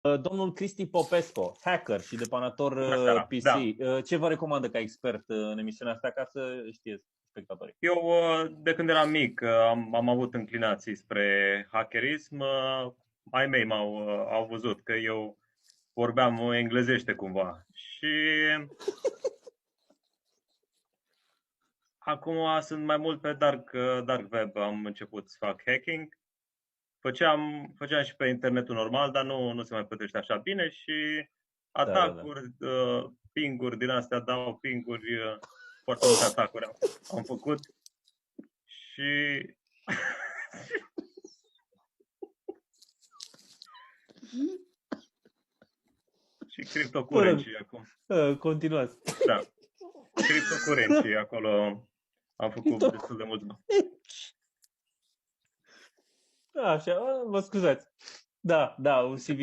Domnul Cristi Popescu, hacker și depanator Bună seara. PC. Da. Ce vă recomandă ca expert în emisiunea asta ca să știe spectatorii? Eu, de când eram mic, am avut înclinații spre hackerism. Ai mei au văzut că eu vorbeam englezește cumva. Și acum sunt mai mult pe dark web. Am început să fac hacking. Făceam și pe internetul normal, dar nu se mai plătește așa bine și Da. atacuri, ping-uri din astea, dau ping-uri, foarte multe atacuri am făcut și și criptocurenții acum. Continuați. Da, criptocurenții acolo am făcut destul de mulți bani. Așa, vă scuzați. Da, un CV